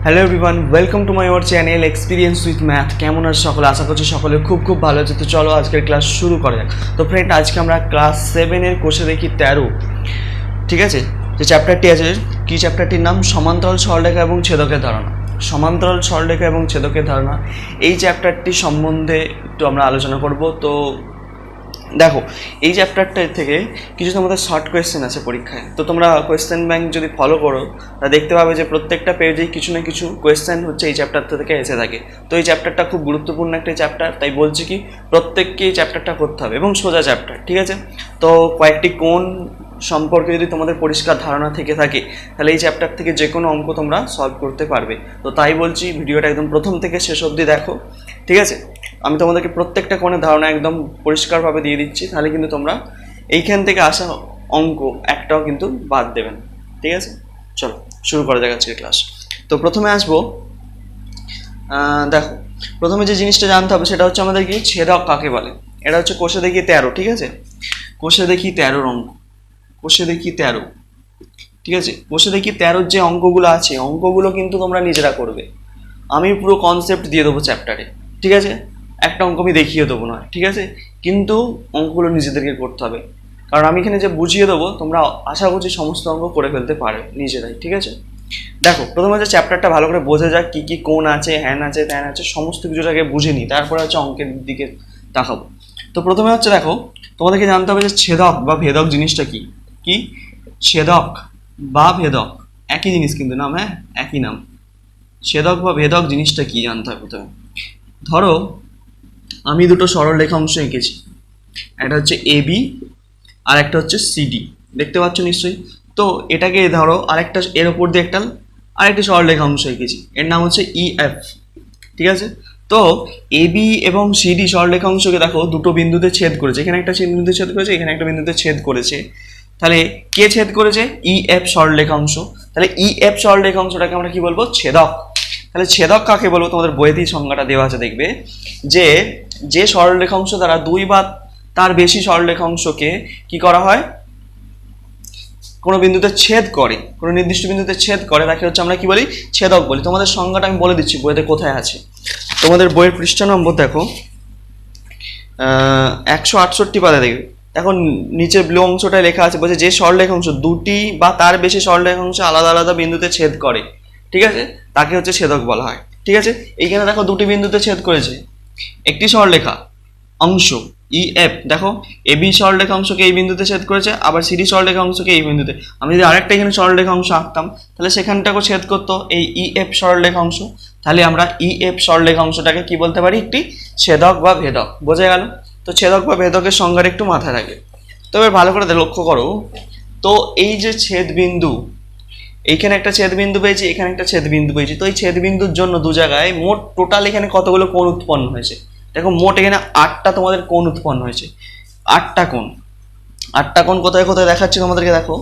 Hello everyone, welcome to my our channel experience with math. কেমন আছে সকলে? আশা করছি সকলে খুব ভালো আছে। তো চলো আজকের ক্লাস শুরু করা যাক। তো ফ্রেন্ড, আজকে আমরা ক্লাস 7-এর কোষে দেখি 13, ঠিক আছে, যে চ্যাপ্টারটি আছে, কি চ্যাপ্টারটির নাম? সমান্তরাল সরলরেখা এবং ছেদকের ধারণা। সমান্তরাল সরলরেখা এবং ছেদকের ধারণা, এই চ্যাপ্টারটি সম্বন্ধে একটু আমরা আলোচনা করব। তো দেখো, এই চ্যাপ্টারটা থেকে কিছু তোমাদের শর্ট কোয়েশ্চেন আছে পরীক্ষায়। তো তোমরা কোয়েশ্চেন ব্যাংক যদি ফলো করো তা দেখতে পাবে যে প্রত্যেকটা পেজেই কিছু না কিছু কোয়েশ্চেন হচ্ছে এই চ্যাপ্টার থেকে এসে থাকে। তো এই চ্যাপ্টারটা খুব গুরুত্বপূর্ণ একটা চ্যাপ্টার, তাই বলছি কি প্রত্যেককে এই চ্যাপ্টারটা করতে হবে এবং সোজা চ্যাপ্টার, ঠিক আছে। তো কয়েকটি কোণ সম্পর্কে যদি তোমাদের পরিষ্কার ধারণা থেকে থাকে তাহলে এই চ্যাপ্টার থেকে যে কোনো অঙ্ক তোমরা সলভ করতে পারবে। তো তাই বলছি ভিডিওটা একদম প্রথম থেকে শেষ অবধি দেখো, ঠিক আছে। আমি তোমাদেরকে প্রত্যেকটা কোণের ধারণা একদম পরিষ্কারভাবে দিয়ে দিচ্ছি, তাহলে কিন্তু তোমরা এইখান থেকে আসা অঙ্ক একটাও কিন্তু বাদ দেবে না, ঠিক আছে। চলো শুরু করা যাক আজকের ক্লাস। তো প্রথমে আসবো, দেখো, প্রথমে যে জিনিসটা জানতে হবে সেটা হচ্ছে আমাদের কি ছেদক কাকে বলে। এটা হচ্ছে কোষে দেখি 13, ঠিক আছে। কোষে দেখি 13 অঙ্ক, কোষে দেখি 13, ঠিক আছে। কোষে দেখি 13 যে অঙ্কগুলো আছে, অঙ্কগুলো কিন্তু তোমরা নিজেরা করবে। আমি পুরো কনসেপ্ট দিয়ে দেবো চ্যাপ্টারে, ঠিক আছে। একটা অঙ্ক আমি দেখিয়ে দেবো না, ঠিক আছে, কিন্তু অঙ্কগুলো নিজেদেরকে করতে হবে। কারণ আমি এখানে যে বুঝিয়ে দেবো তোমরা আশা করছি সমস্ত অঙ্ক করে ফেলতে পারো নিজেরাই, ঠিক আছে। দেখো, প্রথমে যে চ্যাপ্টারটা ভালো করে বোঝা যাক, কী কী কোণ আছে, হ্যান আছে, ত্যান আছে, সমস্ত কিছুটাকে বুঝে নিই, তারপরে হচ্ছে অঙ্কের দিকে তাকাবো। তো প্রথমে হচ্ছে দেখো, তোমাদেরকে জানতে হবে যে ছেদক বা ভেদক জিনিসটা কি। কি ছেদক বা ভেদক একই জিনিস কিন্তু, নাম, হ্যাঁ, একই নাম। ছেদক বা ভেদক জিনিসটা কি জানতে হবে প্রথমে। ধরো আমি দুটো সরল রেখাংশ এঁকেছি, একটা হচ্ছে এবি আর একটা হচ্ছে সিডি, দেখতে পাচ্ছ নিশ্চয়ই। তো এটাকে ধরো আরেকটা, এর ওপর দিয়ে একটা আরেকটি সরল রেখাংশ এঁকেছি, এর নাম হচ্ছে ইএফ, ঠিক আছে। তো এবি এবং সিডি সরল রেখাংশকে দেখো দুটো বিন্দুতে ছেদ করেছে, এখানে একটা বিন্দুতে ছেদ করেছে, এখানে একটা বিন্দুতে ছেদ করেছে। তাহলে কে ছেদ করেছে? ইএফ সরল রেখাংশ। তাহলে ইএফ সরল রেখাংশটাকে আমরা কি বলবো? ছেদক। তাহলে ছেদক কাকে বলবো? তোমাদের বইয়েতেই সংজ্ঞাটা দেওয়া আছে, দেখবে যে যে সরল রেখাংশ দ্বারা দুই বা তার বেশি সরল রেখাংশকে কি করা হয়, কোনো বিন্দুতে ছেদ করে, কোনো নির্দিষ্ট বিন্দুতে ছেদ করে, তাকে হচ্ছে আমরা কি বলি? ছেদক বলি। তোমাদের সংজ্ঞাটা আমি বলে দিচ্ছি বইতে কোথায় আছে। তোমাদের বইয়ের পৃষ্ঠা নম্বর দেখো, 168 পাতা দেখবে। এখন নিচের ব্লু অংশটায় লেখা আছে, বলছে যে সরল রেখাংশ দুটি বা তার বেশি সরল রেখাংশ আলাদা আলাদা বিন্দুতে ছেদ করে, ঠিক আছে, তাকে হচ্ছে ছেদক বলা হয়, ঠিক আছে। এইখানে দেখো দুটি বিন্দুতে ছেদ করেছে, একটি সরলরেখা অংশ ইএফ, দেখো এবি সরলরেখা অংশকে এই বিন্দুতে ছেদ করেছে, আবার সিডি সরলরেখা অংশকে এই বিন্দুতে। আমি যদি আরেকটা এখানে সরলরেখা অংশ আঁকতাম তাহলে সেখানটাকেও ছেদ করতো এই ইএফ সরলরেখা অংশ। তাহলে আমরা ইএফ সরলরেখা অংশটাকে কি বলতে পারি? একটি ছেদক বা ভেদক। বোঝা গেল? তো ছেদক বা ভেদকের সংজ্ঞাটা একটু মাথায় রাখবে। তো এবার ভালো করে লক্ষ্য করো, তো এই যে ছেদ বিন্দু, এইখানে একটা ছেদ বিন্দু পেয়েছি, এখানে একটা ছেদ বিন্দু পেয়েছি। তো এই ছেদ বিন্দুর জন্য দু জায়গায় মোট টোটাল এখানে কতগুলো কোণ উৎপন্ন হয়েছে? দেখো মোট এখানে 8টা তোমাদের কোণ উৎপন্ন হয়েছে, 8টা কোণ। 8টা কোণ কোথায় কোথায় দেখাচ্ছি তোমাদেরকে, দেখো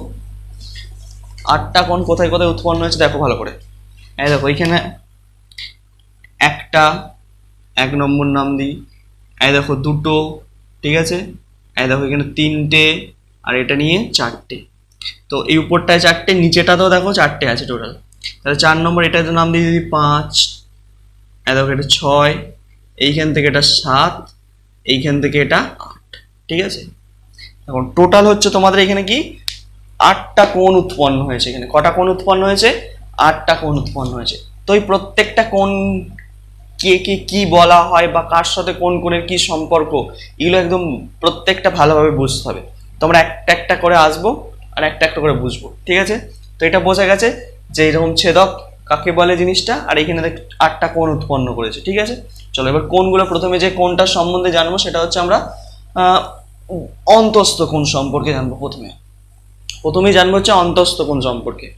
8টা কোণ কোথায় কোথায় উৎপন্ন হয়েছে দেখো ভালো করে। এই দেখো এইখানে একটা, 1 নম্বর নাম দিই। এই দেখো দুটো, ঠিক আছে। এই দেখো এখানে 3টে, আর এটা নিয়ে 4টে। তো এই উপরটায় 4টে, নিচেটাতেও দেখো 4টে আছে টোটাল। তাহলে 4 নম্বর এটা নাম দিয়ে দিই 5, এই দেখো এটা 6, এইখান থেকে এটা 7, এইখান থেকে এটা 8, ঠিক আছে। এখন টোটাল হচ্ছে তোমাদের এখানে কি 8টা কোণ উৎপন্ন হয়েছে। এখানে কটা কোণ উৎপন্ন হয়েছে? 8টা কোণ উৎপন্ন হয়েছে। তো এই প্রত্যেকটা কোণ কে কে কি বলা হয় বা কার সাথে কোন কোণের কি সম্পর্ক, এগুলো একদম প্রত্যেকটা ভালোভাবে বুঝতে হবে। তোমরা একটা একটা করে আসবো আর একটা একটা করে বুঝবো, ঠিক আছে। তো এটা বোঝা গেছে যে এরকম ছেদক কাকে বলে জিনিসটা, আর এখানে 8টা কোণ উৎপন্ন করেছে, ঠিক আছে। চলো এবার কোণগুলো, প্রথমে যে কোণটার সম্বন্ধে জানবো সেটা হচ্ছে আমরা অন্তস্থ কোণ সম্পর্কে জানবো। প্রথমেই জানবো হচ্ছে অন্তস্থ কোণ সম্পর্কে,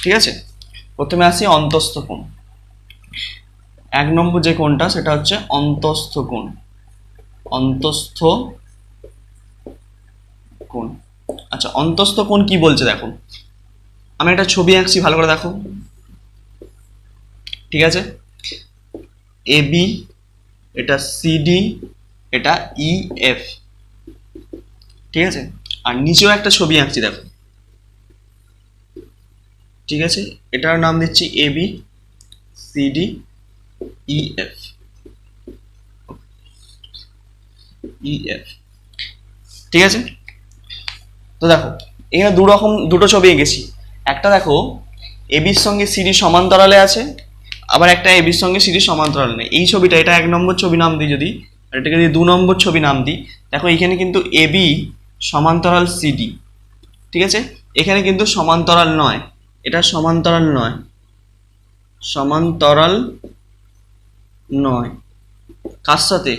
ঠিক আছে। প্রথমে আসি অন্তস্থ কোণ। 1 নম্বর যে কোণটা সেটা হচ্ছে অন্তস্থ কোণ। অন্তস্থ কোণ, আচ্ছা অন্তস্থ কোণ কি বলছে দেখো, আমি একটা ছবি আঁকছি, ভালো করে দেখো, ঠিক আছে। এবি, এটা সিডি, এটা ইএফ, ঠিক আছে। আর নিচেও একটা ছবি আঁকছি দেখো, ঠিক আছে। এটার নাম দিচ্ছি এবি, সিডি ইএফ, ইএফ, ঠিক আছে। তো দেখো এখানে দুটো ছবি এঁকেছি। একটা দেখো এবির সঙ্গে সিডি সমান্তরালে আছে, আবার একটা এবির সঙ্গে সিডি সমান্তরালে নেই। এই ছবিটা, এটা 1 নম্বর ছবি নাম দিই যদি, আর এটাকে যদি 2 নম্বর ছবি নাম দিই। দেখো এখানে কিন্তু এবি সমান্তরাল সিডি, ঠিক আছে। এখানে কিন্তু সমান্তরাল নয়, এটা সমান্তরাল নয়, সমান্তরাল নয় কার সাথে?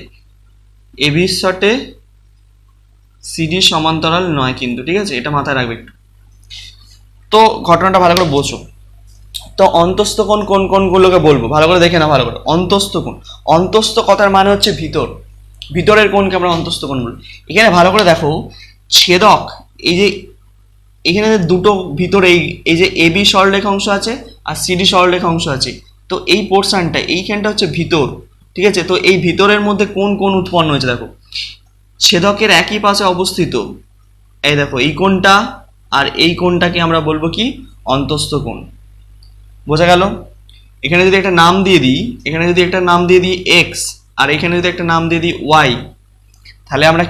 এবির সাথে সিডি সমান্তরাল নয় কিন্তু, ঠিক আছে, এটা মাথায় রাখবে একটু। তো ঘটনাটা ভালো করে বোঝো। তো অন্তস্থ কোণ কোন কোণগুলোকে বলবো ভালো করে দেখে না, ভালো করে। অন্তস্থ কোণ, অন্তস্থ কথার মানে হচ্ছে ভিতর, ভিতরের কোণকে আমরা অন্তস্থ কোণ বলি। এখানে ভালো করে দেখো ছেদক, এই যে এখানে দুটো ভিতরে এই যে এবি সরলরেখ অংশ আছে আর সিডি সরলরেখ অংশ আছে, তো এই পোর্শনটা, এইখানটা হচ্ছে ভিতর, ঠিক আছে। তো এই ভিতরের মধ্যে কোন কোণ উৎপন্ন হয়েছে দেখো, ছেদকের একই পাশে অবস্থিত এই দেখো এই কোণটা আর এই কোণটাকে আমরা বলবো কি? অন্তস্থ কোণ। বোঝা গেল? এখানে যদি একটা নাম দিয়ে দিই, এখানে যদি একটা নাম দিয়ে দিই এক্স, আর এখানে যদি একটা নাম দিয়ে দিই ওয়াই, তাহলে আমরা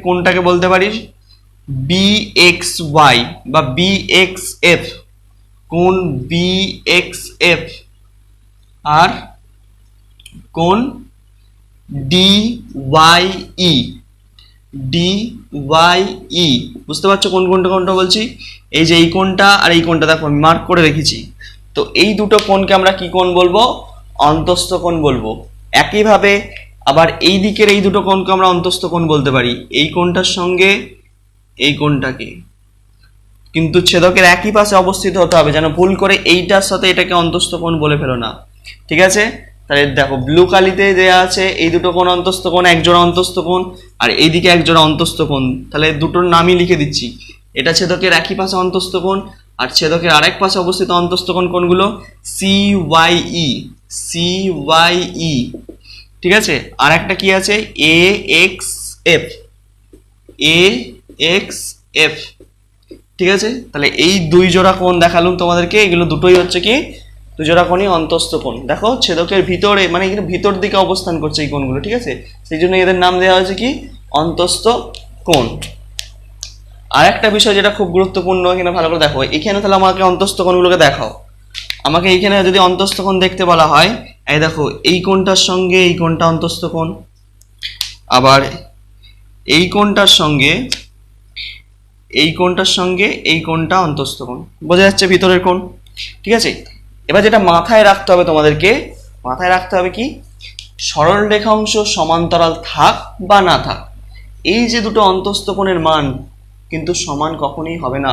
কোনটাকে বলতে পারি? বি এক্স ওয়াই বা বি এক্স এফ, কোণ বি এক্স এফ, আর কোণ D Y E, D Y E. বুঝতে পারছো কোন কোনটা বলছি? এই যে এই কোণটা আর এই কোণটা দেখো আমি মার্ক করে রেখেছি। তো এই দুটো কোণকে আমরা কি কোণ বলবো? অন্তস্থ কোণ বলবো। একইভাবে আবার এই দিকের এই দুটো কোণকে আমরা অন্তস্থ কোণ বলতে পারি, এই কোণটার সঙ্গে এই কোণটাকে। কিন্তু ছেদকের একই পাশে অবস্থিত হতে হবে, যেন ভুল করে এইটার সাথে এটাকে অন্তস্থ কোণ বলে ফেলো না, ঠিক আছে। তাহলে দেখো ব্লু কালিতে দেয়া আছে এই দুটো কোণ অন্তস্থ কোণ, একজোড়া অন্তস্থ কোণ, আর এইদিকে একজোড়া অন্তস্থ কোণ। তাহলে দুটোর নামই লিখে দিচ্ছি, এটা ছেদকের একই পাশে অন্তস্থ কোণ, আর ছেদকের আরেক পাশে অবস্থিত অন্তস্থ কোণ কোনগুলো? C Y E, C Y E, ঠিক আছে। আর একটা কি আছে? A X F, A X F, ঠিক আছে। তাহলে এই দুই জোড়া কোণ দেখালুম তোমাদেরকে, এগুলো দুটোই হচ্ছে কি? দুই জোড়া কোণই অন্তস্থ কোণ। দেখো ছেদকের ভিতরে, মানে এখানে ভিতর দিকে অবস্থান করছে এই কোণগুলো, ঠিক আছে, সেই জন্য এদের নাম দেওয়া হয়েছে কি? অন্তস্থ কোণ। আর একটা বিষয় যেটা খুব গুরুত্বপূর্ণ, এখানে ভালো করে দেখো, এখানে তাহলে আমাকে অন্তস্থ কোণগুলোকে দেখাও। আমাকে এইখানে যদি অন্তস্থ কোণ দেখতে বলা হয়, এই দেখো এই কোণটার সঙ্গে এই কোণটা অন্তস্থ কোণ, আবার এই কোণটার সঙ্গে এই কোণটার সঙ্গে এই কোণটা অন্তস্থ কোণ। বোঝা যাচ্ছে ভিতরের কোণ, ঠিক আছে। এবার যেটা মাথায় রাখতে হবে তোমাদেরকে, মাথায় রাখতে হবে কি? সরল রেখাংশ সমান্তরাল থাক বা না থাক, এই যে দুটো অন্তস্থ কোণের মান কিন্তু সমান কখনোই হবে না,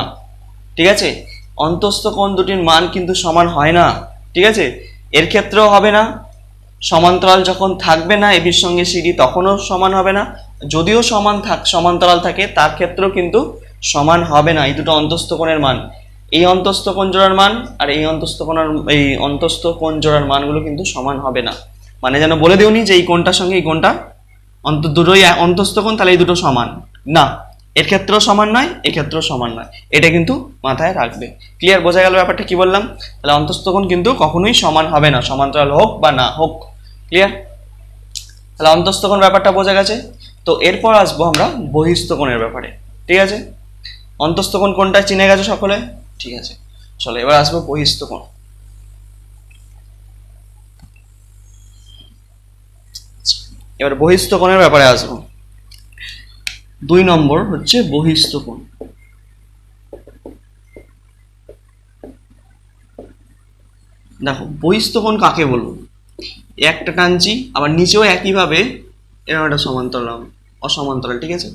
ঠিক আছে। অন্তস্থ কোণ দুটির মান কিন্তু সমান হয় না, ঠিক আছে। এর ক্ষেত্রেও হবে না, সমান্তরাল যখন থাকবে না এবির সঙ্গে সিডি তখনও সমান হবে না, যদিও সমান্তরাল থাকে তার ক্ষেত্রেও কিন্তু সমান হবে না এই দুটো অন্তস্থ কোণের মান। এই অন্তস্থ কোণ জোড়ার মান আর এই অন্তস্থ কোণ জোড়ার মানগুলো কিন্তু সমান হবে না। মানে যেন বলে দিওনি যে এই কোণটার সঙ্গে এই কোণটা দুটোই অন্তস্থ কোণ, তাহলে এই দুটো সমান না, এর ক্ষেত্রেও সমান নয়, এক্ষেত্রেও সমান নয়, এটা কিন্তু মাথায় রাখবে। ক্লিয়ার? বোঝা গেল ব্যাপারটা কি বললাম? তাহলে অন্তস্থ কোণ কিন্তু কখনোই সমান হবে না, সমান্তরাল হোক বা না হোক। ক্লিয়ার? তাহলে অন্তস্থ কোণ ব্যাপারটা বোঝা গেছে। তো এরপর আসবো আমরা বহিস্থ কোণের ব্যাপারে, ঠিক আছে। অন্তস্থ কোণ কোনটা চিনে গেছো সকলে? ঠিক আছে, চলো এবার আসবো বহিস্থ কোণ। এবার বহিস্থ কোণের ব্যাপারে আসবো। 2 নম্বর হচ্ছে বহিস্থ কোণ। দেখো বহিস্থ কোণ কাকে বলবো? একটা টানছি, আবার নিচেও একইভাবে এরকম একটা সমান্তরাল অসমান্তরাল, ঠিক আছে।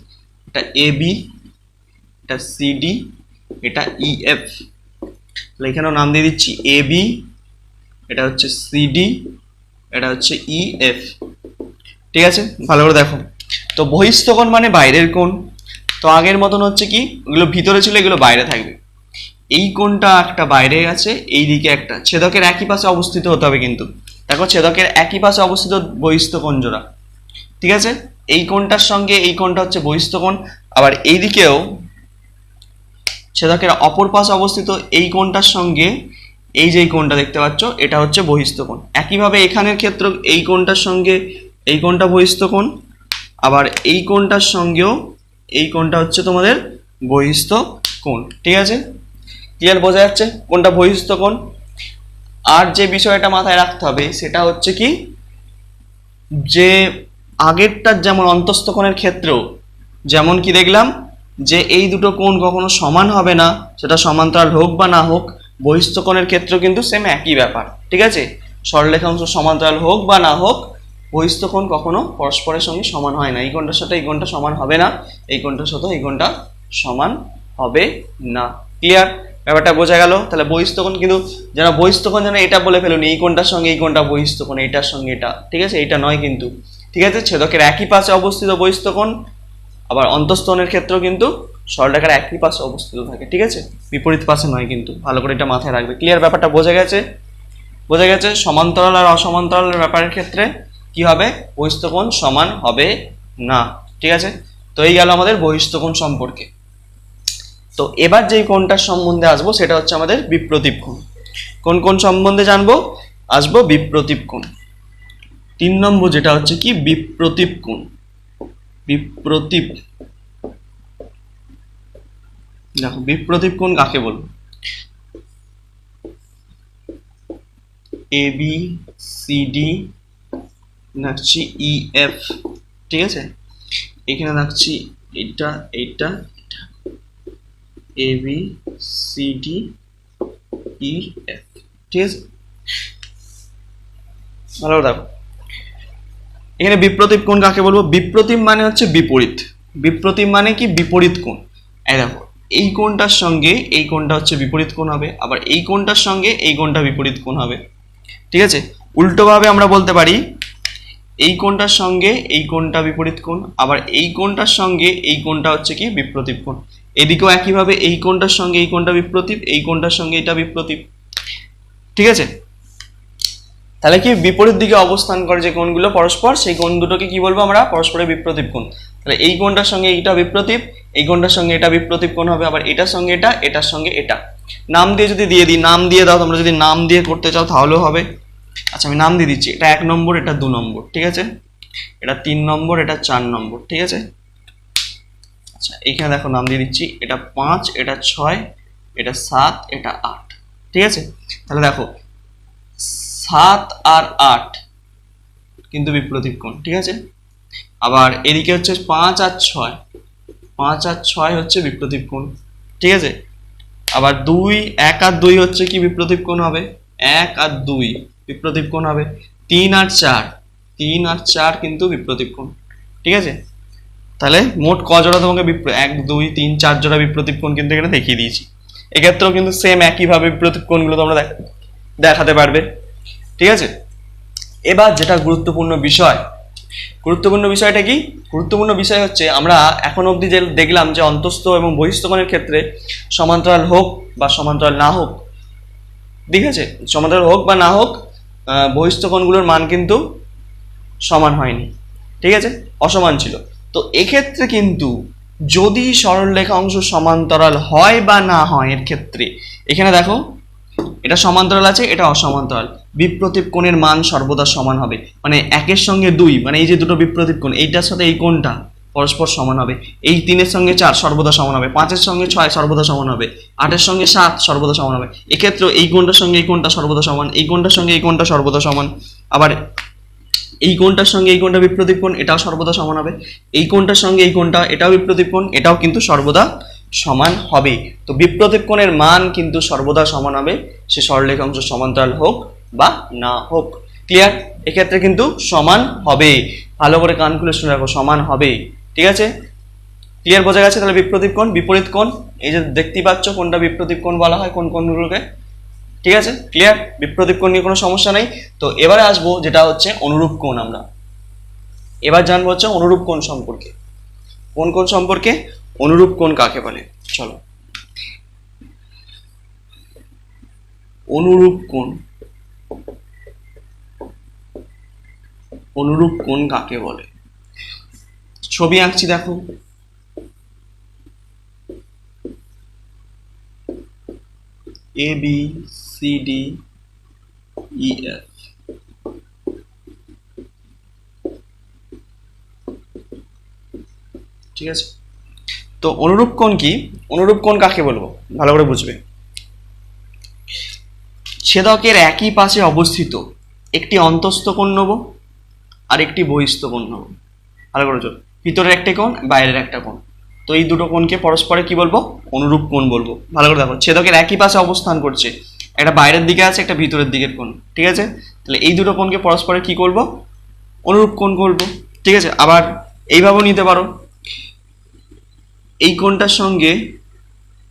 এটা এ বি, এটা সিডি, এটা ইএফ। তাহলে এখানেও নাম দিয়ে দিচ্ছি এ বি, এটা হচ্ছে সিডি, এটা হচ্ছে ইএফ, ঠিক আছে। ভালো করে দেখো, তো বহিস্থ কোণ মানে বাইরের কোণ। তো আগের মতন হচ্ছে কি, ওগুলো ভিতরে ছিল, এগুলো বাইরে থাকবে। এই কোণটা একটা বাইরে আছে, এই দিকে একটা, ছেদকের একই পাশে অবস্থিত হতে হবে কিন্তু। দেখো ছেদকের একই পাশে অবস্থিত বহিস্থ কোণ জোড়া, ঠিক আছে। এই কোণটার সঙ্গে এই কোণটা হচ্ছে বহিস্থ কোণ, আবার এই দিকেও ছেদকের অপর পাশে অবস্থিত এই কোণটার সঙ্গে এই যে কোণটা দেখতে পাচ্ছ এটা হচ্ছে বহিস্থ কোণ। একইভাবে এখানের ক্ষেত্রে এই কোণটার সঙ্গে এই কোণটা বহিস্থ কোণ, আবার এই কোণটার সঙ্গেও এই কোণটা হচ্ছে তোমাদের বহিস্থ কোণ। ঠিক আছে, ক্লিয়ার, বোঝা যাচ্ছে কোনটা বহিস্থ কোণ। আর যে বিষয়টা মাথায় রাখতে হবে সেটা হচ্ছে কি, যে আগেরটার যেমন অন্তস্থ কোণের ক্ষেত্রেও যেমন কি দেখলাম যে এই দুটো কোণ কখনো সমান হবে না, সেটা সমান্তরাল হোক বা না হোক। বহিস্থ কোণের ক্ষেত্রেও কিন্তু সেম একই ব্যাপার। ঠিক আছে, সরলরেখাংশ সমান্তরাল হোক বা না হোক, বহিস্থ কোণ কখনো পরস্পরের সঙ্গে সমান হয় না। এই কোণটার সাথে এই কোণটা সমান হবে না, এই কোণটার সাথে এই কোণটা সমান হবে না। ক্লিয়ার, ব্যাপারটা বোঝা গেল? তাহলে বহিস্থ কোণ কিন্তু যারা বহিস্থ কোণ যেন এটা বলে ফেলুন এই কোণটার সঙ্গে এই কোণটা বহিস্থ কোণ, এইটার সঙ্গে এটা। ঠিক আছে, এইটা নয় কিন্তু। ঠিক আছে, ছেদকের একই পাশে অবস্থিত বহিস্থ কোণ, আবার অন্তস্থ কোণের ক্ষেত্রেও কিন্তু সরলরেখার একই পাশে অবস্থিত থাকে। ঠিক আছে, বিপরীত পাশে নয় কিন্তু। ভালো করে এটা মাথায় রাখবে। ক্লিয়ার, ব্যাপারটা বোঝা গেছে? বোঝা গেছে। সমান্তরাল আর অসমান্তরালের ব্যাপারের ক্ষেত্রে কি হবে, বহিস্থ কোণ সমান হবে না। ঠিক আছে, তো এই গেল আমাদের বহিস্থ কোণ সম্পর্কে। তো এবার যেই কোণটার সম্বন্ধে আসবো সেটা হচ্ছে আমাদের বিপ্রতীপ কোণ। কোন কোণ সম্বন্ধে জানবো? আসবো বিপ্রতীপ কোণ। 3 নম্বর যেটা হচ্ছে কি বিপ্রতীপ কোণ। বিপ্রতীপ, দেখো বিপ্রতীপ কোণ কাকে বলবো? এ বি সি ডি রাখছি ই এফ। ঠিক আছে, এখানে রাখছি এটা এইটা A B C D E F. ঠিক আছে, ভালো দেখো এখানে বিপ্রতীপ কোণ কাকে বলবো? বিপ্রতীপ মানে হচ্ছে বিপরীত। বিপ্রতীপ মানে কি? বিপরীত কোণ। এই দেখো এই কোণটার সঙ্গে এই কোণটা হচ্ছে বিপরীত কোণ হবে, আবার এই কোণটার সঙ্গে এই কোণটা বিপরীত কোণ হবে। ঠিক আছে, উল্টোভাবে আমরা বলতে পারি এই কোণটার সঙ্গে এই কোণটা বিপরীত কোণ, আবার এই কোণটার সঙ্গে এই কোণটা হচ্ছে কি বিপ্রতীপ কোণ। এদিকেও একইভাবে এই কোণটার সঙ্গে এই কোণটা বিপ্রতীপ, এই কোণটার সঙ্গে এটা বিপ্রতীপ। ঠিক আছে, তাহলে কি বিপরীত দিকে অবস্থান করে যে কোণগুলো পরস্পর, সেই কোণ দুটোকে কি বলবো আমরা? পরস্পরের বিপ্রতীপ কোণ। তাহলে এই কোণটার সঙ্গে এইটা বিপ্রতীপ, এই কোণটার সঙ্গে এটা বিপ্রতীপ কোণ হবে, আবার এটার সঙ্গে এটা, এটার সঙ্গে এটা। নাম দিয়ে যদি দিয়ে দিই, নাম দিয়ে দাও তোমরা, যদি নাম দিয়ে করতে চাও তাহলেও হবে। আচ্ছা আমি নাম দিয়ে দিচ্ছি, এটা 1 নম্বর, এটা 2 নম্বর। ঠিক আছে, এটা 3 নম্বর, এটা 4 নম্বর। ঠিক আছে, আচ্ছা এইখানে দেখো নাম দিয়ে দিচ্ছি, এটা 5, এটা 6, এটা 7, এটা 8। ঠিক আছে, তাহলে দেখো 7 আর 8 কিন্তু বিপ্রতীপ কোণ। ঠিক আছে, আবার এদিকে হচ্ছে 5 আর 6, 5 আর 6 হচ্ছে বিপ্রতীপ কোণ। ঠিক আছে, আবার 1 আর 2 হচ্ছে কি বিপ্রতীপ কোণ হবে? 1 আর 2 বিপ্রতীপ কোণ হবে। 3 আর 4, 3 আর 4 কিন্তু বিপ্রতীপ কোণ। ঠিক আছে, তাহলে মোট ক জোড়া তোমাকে 1 2 3 4 জোড়া বিপ্রতীপ কোণ কিন্তু এখানে দেখিয়ে দিয়েছি। এক্ষেত্রেও কিন্তু সেম একইভাবে বিপ্রতীপ কোণগুলো তোমরা দেখাতে পারবে। ঠিক আছে, এবার যেটা গুরুত্বপূর্ণ বিষয়, গুরুত্বপূর্ণ বিষয়টা কি? গুরুত্বপূর্ণ বিষয় হচ্ছে আমরা এখন অবধি যে দেখলাম যে অন্তস্থ এবং বহিস্থ কোণের ক্ষেত্রে সমান্তরাল হোক বা সমান্তরাল না হোক, ঠিক আছে, সমান্তরাল হোক বা না হোক, বহিস্থ কোণগুলোর মান কিন্তু সমান হয়নি। ঠিক আছে, অসমান ছিল। তো এক্ষেত্রে কিন্তু যদি সরলরেখাংশ সমান্তরাল হয় বা না হয়, এর ক্ষেত্রে এখানে দেখো এটা সমান্তরাল আছে, এটা অসমান্তরাল, বিপ্রতীপ কোণের মান সর্বদা সমান হবে। মানে 1 সঙ্গে 2, মানে এই যে দুটো বিপ্রতীপ কোণ, এইটার সাথে এই কোণটা পরস্পর সমান হবে। এই 3 সঙ্গে 4 সর্বদা সমান হবে, 5 সঙ্গে 6 সর্বদা সমান হবে, 8 সঙ্গে 7 সর্বদা সমান হবে। এক্ষেত্রেও এই কোণটার সঙ্গে এই কোণটা সর্বদা সমান, এই কোণটার সঙ্গে এই কোণটা সর্বদা সমান, আবার এই কোণটার সঙ্গে এই কোণটা বিপ্রতীপ কোণ, এটাও সর্বদা সমান হবে। এই কোণটার সঙ্গে এই কোণটা, এটাও বিপ্রতীপ কোণ, এটাও কিন্তু সর্বদা সমান হবে। তো বিপ্রতীপ কোণের মান কিন্তু সর্বদা সমান হবে, সে সরলরেখাংশ সমান্তরাল হোক বা না হোক। ক্লিয়ার, এক্ষেত্রে কিন্তু সমান হবে। ভালো করে কান খুলে শুনে রাখো, সমান হবে। ঠিক আছে, ক্লিয়ার, বোঝা গেছে? তাহলে বিপ্রতীপ কোণ, বিপরীত কোণ, এই যে দেখতেই পাচ্ছ কোনটা বিপ্রতীপ কোণ বলা হয়, কোন কোণগুলোকে। ঠিক আছে, ক্লিয়ার, বিপ্রতীপ কোণ নিয়ে কোনো সমস্যা নেই। তো এবারে আসবো যেটা হচ্ছে অনুরূপ কোণ। আমরা এবার জানবো হচ্ছে অনুরূপ কোণ সম্পর্কে। কোন কোণ সম্পর্কে? অনুরূপ কোণ কাকে বলে? চলো, অনুরূপ কোণ, অনুরূপ কোণ কাকে বলে? ছবি আঁকছি দেখো, এ বি CD EF। ঠিক আছে, তো অনুরূপ কোণ কি? অনুরূপ কোণ কাকে বলবো ভালো করে বুঝবে। ছেদকের একই পাশে অবস্থিত একটি অন্তঃস্থ কোণ নেব আর একটি বহিস্থ কোণ নেব। ভালো করে চল, ভিতরের একটা কোণ, বাইরের একটা কোণ। তো এই দুটো কোণকে পরস্পরে কি বলবো? অনুরূপ কোণ বলবো। ভালো করে দেখো, ছেদকের একই পাশে অবস্থান করছে, একটা বাইরের দিকে আছে, একটা ভিতরের দিকের কোণ। ঠিক আছে, তাহলে এই দুটো কোণকে পরস্পরে কি করব? অনুরূপ কোণ করব। ঠিক আছে, আবার এইভাবেও নিতে পারো, এই কোণটার সঙ্গে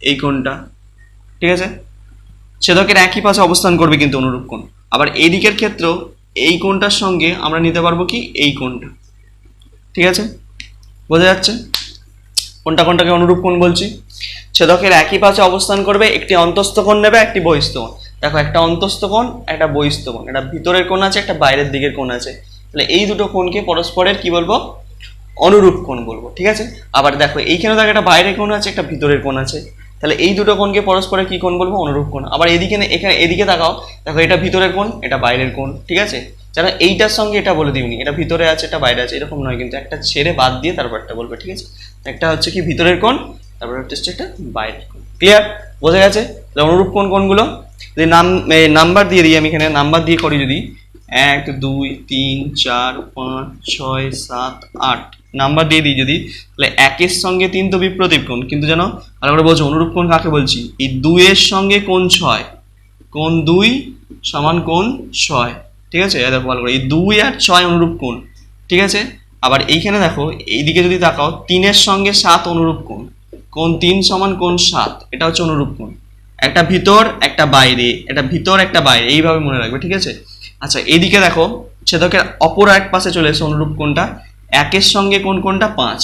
এই কোণটা, ঠিক আছে, ছেদকের একই পাশে অবস্থান করবে কিন্তু অনুরূপ কোণ। আবার এই দিকের ক্ষেত্রেও এই কোণটার সঙ্গে আমরা নিতে পারবো কি? এই কোণটা। ঠিক আছে, বোঝা যাচ্ছে কোনটা কোনটাকে অনুরূপ কোণ বলছি? ছেদকের একই পাশে অবস্থান করবে, একটি অন্তঃস্থ কোণ নেবে, একটি বহিস্থ কোণ। দেখো, একটা অন্তঃস্থ কোণ, একটা বহিস্থ কোণ, একটা ভিতরের কোণ আছে, একটা বাইরের দিকের কোণ আছে। তাহলে এই দুটো কোণকে পরস্পরের কি বলবো? অনুরূপ কোণ বলবো। ঠিক আছে, আবার দেখো এইখানে দেখো একটা বাইরের কোণ আছে, একটা ভিতরের কোণ আছে। তাহলে এই দুটো কোণকে পরস্পরে কি কোণ বলবো? অনুরূপ কোণ। আবার এদিকে এখানে এদিকে তাকাও, দেখো এটা ভিতরের কোণ, এটা বাইরের কোণ। ঠিক আছে, যারা এইটার সঙ্গে এটা বলে দিওনি, এটা ভিতরে আছে, এটা বাইরে আছে, এরকম নয় কিন্তু, একটা ছেড়ে বাদ দিয়ে তারপর একটা বলবে। ঠিক আছে, একটা হচ্ছে কি ভিতরের কোণ, তারপর হচ্ছে একটা বাইরের কোণ। ক্লিয়ার? বোঝা গেছে? অনুরূপ কোণ কোনগুলো? যদি নাম্বার দিয়ে দিই, আমি এখানে নাম্বার দিয়ে করি, যদি 1 2 3 4 5 6 7 8 নাম্বার দিয়ে দিই যদি, তাহলে 1 সঙ্গে 3 তো বিপ্রতীপ কোণ, কিন্তু যেন ভালো করে বলছো অনুরূপ কোণ কাকে বলছি? এই 2 সঙ্গে কোণ 6, কোণ 2 সমান কোণ 6। ঠিক আছে, দেখো ভালো করে, এই 2 আর 6 অনুরূপ কোণ। ঠিক আছে, আবার এইখানে দেখো এইদিকে যদি তাকাও, 3 সঙ্গে 7 অনুরূপ কোণ, কোণ 3 সমান কোণ 7, এটা হচ্ছে অনুরূপ কোণ। একটা ভিতর একটা বাইরে, একটা ভিতর একটা বাইরে, এইভাবে মনে রাখবে। ঠিক আছে, আচ্ছা এইদিকে দেখো, ছেদকের অপর এক পাশে চলে এসে অনুরূপ কোণটা, 1 সঙ্গে কোণ কোনটা? 5,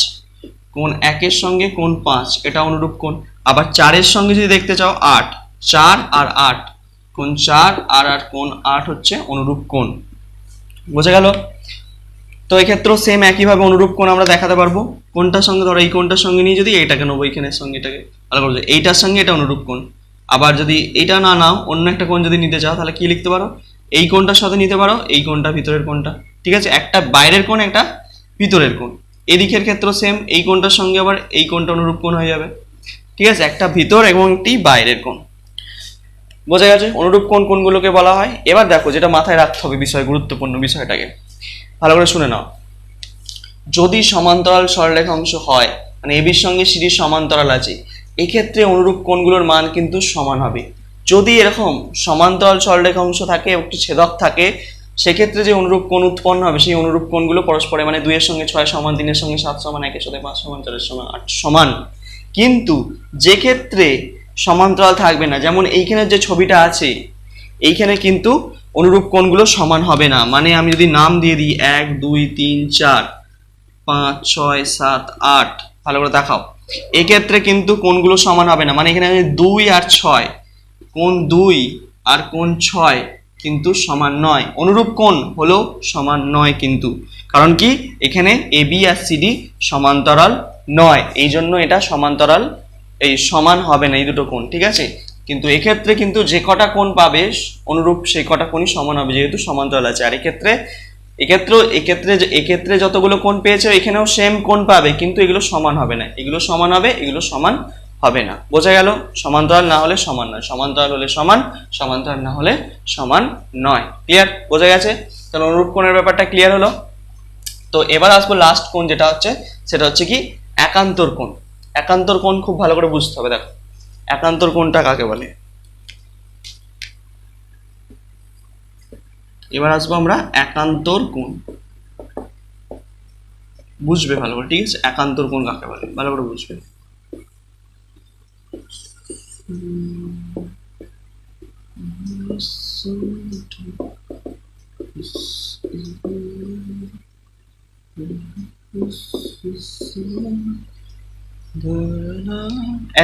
কোণ 1 সঙ্গে কোণ 5, এটা অনুরূপ কোণ। আবার 4 সঙ্গে যদি দেখতে চাও 8, 4 আর 8, কোণ 4 আর 8, কোণ 8 হচ্ছে অনুরূপ কোণ। বোঝা গেল? তো এক্ষেত্রেও সেম একইভাবে অনুরূপ কোণ আমরা দেখাতে পারবো। কোনটার সঙ্গে? ধরো এই কোণটার সঙ্গে নিয়ে যদি এইটাকে নেবো, এইখানের সঙ্গে এটাকে, ভালো করে এইটার সঙ্গে এটা অনুরূপ কোণ। আবার যদি এইটা না নাও, অন্য একটা কোণ যদি নিতে চাও, তাহলে কি লিখতে পারো? এই কোণটার সাথে নিতে পারো এই কোণটা, ভিতরের কোণটা। ঠিক আছে, একটা বাইরের কোণ, একটা ভিতরের কোণ। এদিকের ক্ষেত্রেও সেম, এই কোণটার সঙ্গে আবার এই কোণটা অনুরূপ কোণ হয়ে যাবে। ঠিক আছে, একটা ভিতর এবং একটি বাইরের কোণ। বোঝা গেছে অনুরূপ কোণ কোনগুলোকে বলা হয়? এবার দেখো, যেটা মাথায় রাখতে হবে বিষয়, গুরুত্বপূর্ণ বিষয়টাকে ভালো করে শুনে নাও। যদি সমান্তরাল সরলরেখাংশ হয়, মানে এবির সঙ্গে সিডির সমান্তরাল আছে, এক্ষেত্রে অনুরূপ কোণগুলোর মান কিন্তু সমান হবে। যদি এরকম সমান্তরাল সরলরেখাংশ থাকে, একটি ছেদক থাকে, সেক্ষেত্রে যে অনুরূপ কোণ উৎপন্ন হবে, সেই অনুরূপ কোণগুলো পরস্পরে, মানে 2 এর সঙ্গে 6 সমান, 3 এর সঙ্গে 7 সমান, 1 এর সাথে 5 সমান, 4 এর সঙ্গে 8 সমান। কিন্তু যে ক্ষেত্রে সমান্তরাল থাকবে না, যেমন এইখানে যে ছবিটা আছে, এইখানে কিন্তু অনুরূপ কোণগুলো সমান হবে না। মানে আমি যদি নাম দিয়ে দিই 1 2 3 4 5 6 7 8, ভালো করে দেখাও, এক্ষেত্রে কিন্তু কোণগুলো সমান হবে না। মানে এখানে 2 আর 6, কোণ 2 আর কোণ 6 কিন্তু সমান নয়। অনুরূপ কোণ হলো সমান নয় কিন্তু, কারণ কি? এখানে এবি আর সিডি সমান্তরাল নয়, এই জন্য এটা সমান্তরাল, এই সমান হবে না এই দুটো কোণ। ঠিক আছে, কিন্তু এক্ষেত্রে কিন্তু যে কটা কোণ পাবে অনুরূপ, সেই কটা কোণই সমান হবে, যেহেতু সমান্তরাল আছে। আর এক্ষেত্রে যতগুলো কোণ পেয়েছে, এখানেও সেম কোণ পাবে, কিন্তু এগুলো সমান হবে না। এগুলো সমান হবে, এগুলো সমান হবে না। বোঝা গেল? সমান্তরাল না হলে সমান নয়, সমান্তরাল হলে সমান, সমান্তরাল না হলে সমান নয়। ক্লিয়ার? বোঝা গেছে? তাহলে অনুরূপ কোণের ব্যাপারটা ক্লিয়ার হলো। তো এবার আসবো লাস্ট কোণ, যেটা হচ্ছে, সেটা হচ্ছে কি? একান্তর কোণ। একান্তর কোণ খুব ভালো করে বুঝতে হবে। দেখো, একান্তর কোণটা কাকে বলে? এবার আসবো আমরা একান্তর কোণ, বুঝবে ভালো করে। ঠিক আছে, একান্তর কোণ কাকে বলে ভালো করে বুঝবে।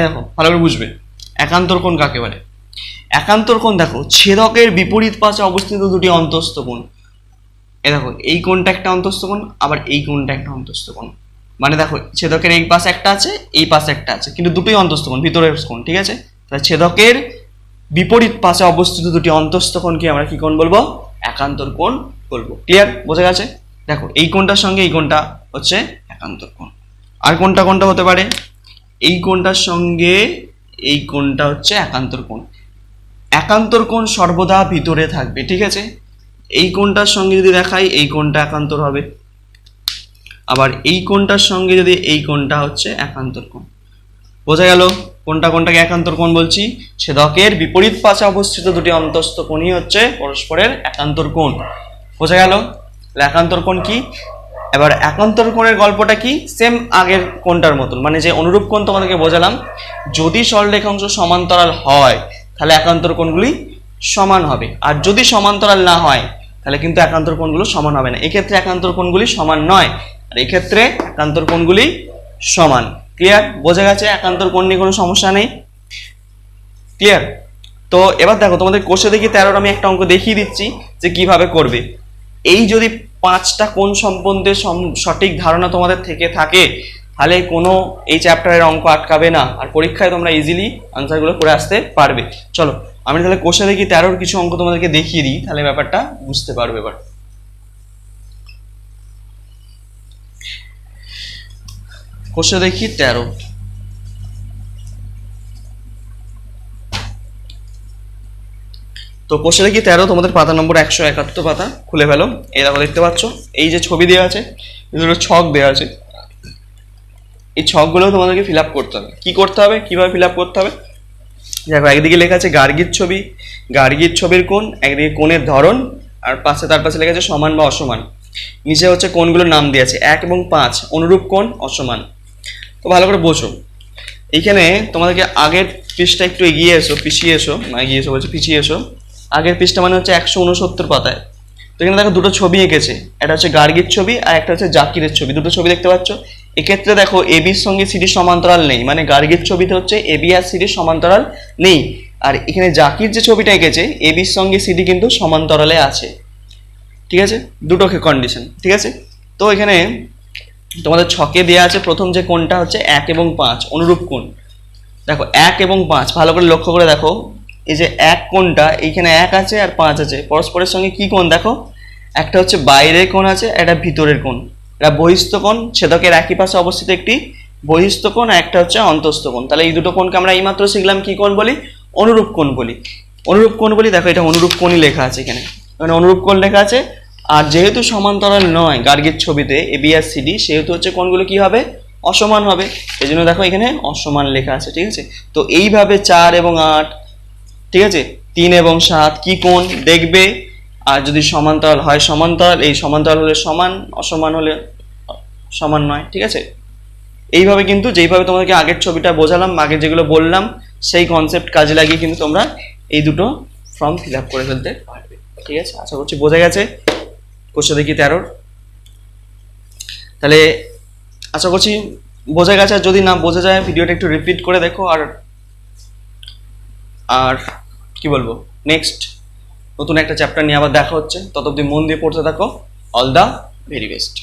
দেখো ভালো করে বুঝবে, একান্তর কোণ কাকে বলে। একান্তর কোণ দেখো, ছেদকের বিপরীত পাশে অবস্থিত দুটি অন্তঃস্থ কোণ। দেখো, এই কোণটা একটা অন্তঃস্থ কোণ, আবার এই কোণটা একটা অন্তঃস্থ কোণ। মানে দেখো, ছেদকের এই পাশে একটা আছে, এই পাশে একটা আছে, কিন্তু দুটোই অন্তঃস্থ কোণ, ভিতরের কোণ। ঠিক আছে, তাহলে ছেদকের বিপরীত পাশে অবস্থিত দুটি অন্তস্থ কোণকে আমরা কি কোণ বলবো? একান্তর কোণ বলবো। ক্লিয়ার? বোঝা গেছে? দেখো এই কোণটার সঙ্গে এই কোণটা হচ্ছে একান্তর কোণ। আর কোনটা কোনটা হতে পারে? এই কোণটার সঙ্গে এই কোণটা হচ্ছে একান্তর কোণ। একান্তর কোণ সর্বদা ভিতরে থাকবে, ঠিক আছে? এই কোণটার সঙ্গে যদি দেখাই এই কোণটা একান্তর হবে, আবার এই কোণটার সঙ্গে যদি এই কোণটা হচ্ছে একান্তর কোণ। বোঝা গেল কোনটা কোনটাকে একান্তর কোণ বলছি? ছেদকের বিপরীত পাশে অবস্থিত দুটি অন্তস্থ কোণই হচ্ছে পরস্পরের একান্তর কোণ। বোঝা গেল? একান্তর কোণ কি? এবার একান্তর কোণের গল্পটা কি? সেম আগের কোণটার মতন, মানে যে অনুরূপ কোণ তোমাদেরকে বোঝালাম, যদি সরলরেখাংশ সমান্তরাল হয় তাহলে একান্তর কোণগুলি সমান হবে, আর যদি সমান্তরাল না হয় তাহলে কিন্তু একান্তর কোণগুলো সমান হবে না। এক্ষেত্রে একান্তর কোণগুলি সমান নয়, আর এক্ষেত্রে একান্তর কোণগুলি সমান। ক্লিয়ার? বোঝা গেছে? একান্তর কোণ নিয়ে কোনো সমস্যা নেই। ক্লিয়ার? তো এবার দেখো তোমাদের কোষে দেখি 13 আমি একটা অঙ্ক দেখিয়ে দিচ্ছি যে কিভাবে করবে। এই যদি 5টা কোণ সম্বন্ধে সঠিক ধারণা তোমাদের থেকে থাকে তাহলে কোনো এই চ্যাপ্টারের অঙ্ক আটকাবে না, আর পরীক্ষায় তোমরা ইজিলি আনসারগুলো করে আসতে পারবে। চলো আমি তাহলে কোষে দেখি 13 কিছু অঙ্ক তোমাদেরকে দেখিয়ে দিই, তাহলে ব্যাপারটা বুঝতে পারবে। এবার কোষে দেখি 13, তো কোষে দেখি 13 তোমাদের পাতা নম্বর 171 পাতা খুলে ফেলো। এই দেখো দেখতে পাচ্ছ এই যে ছবি দেওয়া আছে, এগুলো ছক দেওয়া আছে, এই ছকগুলো তোমাদেরকে ফিল আপ করতে হবে। কি করতে হবে, কিভাবে ফিল আপ করতে হবে? দেখো একদিকে লেখা আছে গার্গীর ছবি, গার্গীর ছবির কোণ, একদিকে কোণের ধরন, আর তার পাশে লেখা আছে সমান বা অসমান। নিচে হচ্ছে কোণগুলোর নাম দিয়েছে 1 এবং 5, অনুরূপ কোণ, অসমান। তো ভালো করে বোঝো, এইখানে তোমাদেরকে আগের পৃষ্ঠা একটু এগিয়ে এসো, পিছিয়ে এসো, এগিয়ে এসো বলছি, পিছিয়ে এসো। আগের পৃষ্ঠা মানে হচ্ছে 169 পাতায়। তো এখানে দেখো দুটো ছবি এঁকেছে, একটা হচ্ছে গার্গীর ছবি আর একটা হচ্ছে জাকিরের ছবি। দুটো ছবি দেখতে পাচ্ছ। এক্ষেত্রে দেখো এবির সঙ্গে সিডির সমান্তরাল নেই, মানে গার্গীর ছবিতে হচ্ছে এবি আর সিডির সমান্তরাল নেই, আর এখানে জাকির যে ছবিটা এঁকেছে এবির সঙ্গে সিডি কিন্তু সমান্তরালে আছে। ঠিক আছে? দুটো কন্ডিশন, ঠিক আছে? তো এখানে তোমাদের ছকে দেওয়া আছে প্রথম যে কোণটা হচ্ছে 1 এবং 5, অনুরূপ কোণ। দেখো 1 এবং 5 ভালো করে লক্ষ্য করে দেখো, এই যে 1 কোণটা এইখানে 1 আছে আর 5 আছে, পরস্পরের সঙ্গে কি কোণ দেখো, একটা হচ্ছে বাইরের কোণ আছে, একটা ভিতরের কোণ, এটা বহিস্থ কোণ। ছেদকের একই পাশে অবস্থিত একটি বহিস্থ কোণ আর একটা হচ্ছে অন্তস্থ কোণ। তাহলে এই দুটো কোণকে আমরা এইমাত্র শিখলাম কি কোণ বলি? অনুরূপ কোণ বলি। অনুরূপ কোণ বলি, দেখো এটা অনুরূপ কোণই লেখা আছে এখানে, মানে অনুরূপ কোণ লেখা আছে। আর যেহেতু সমান্তরাল নয় গার্গীর ছবিতে এবি আর সিডি, সেহেতু হচ্ছে কোণগুলো কি হবে? অসমান হবে। এই জন্য দেখো এখানে অসমান লেখা আছে, ঠিক আছে? তো এইভাবে 4 এবং 8, ঠিক আছে, 3 এবং 7 কি কোণ দেখবে, আর যদি সমান্তরাল হয় সমান্তরাল, এই সমান্তরাল হলে সমান, অসমান হলে সমান নয়, ঠিক আছে? এইভাবে কিন্তু যেইভাবে তোমাদেরকে আগের ছবিটা বোঝালাম, আগে যেগুলো বললাম, সেই কনসেপ্ট কাজে লাগিয়ে কিন্তু তোমরা এই দুটো ফর্ম ফিল আপ করে ফেলতে পারবে। ঠিক আছে? আশা করছি বোঝা গেছে কোষে দেখি 13। তাহলে আশা করছি বোঝা গেছে, আর যদি না বোঝা যায় ভিডিওটা একটু রিপিট করে দেখো। আর আর কি বলবো, নেক্সট নতুন একটা চ্যাপ্টার নিয়ে আবার দেখা হচ্ছে। ততদিন মন দিয়ে পড়তে থাকো। All the very best.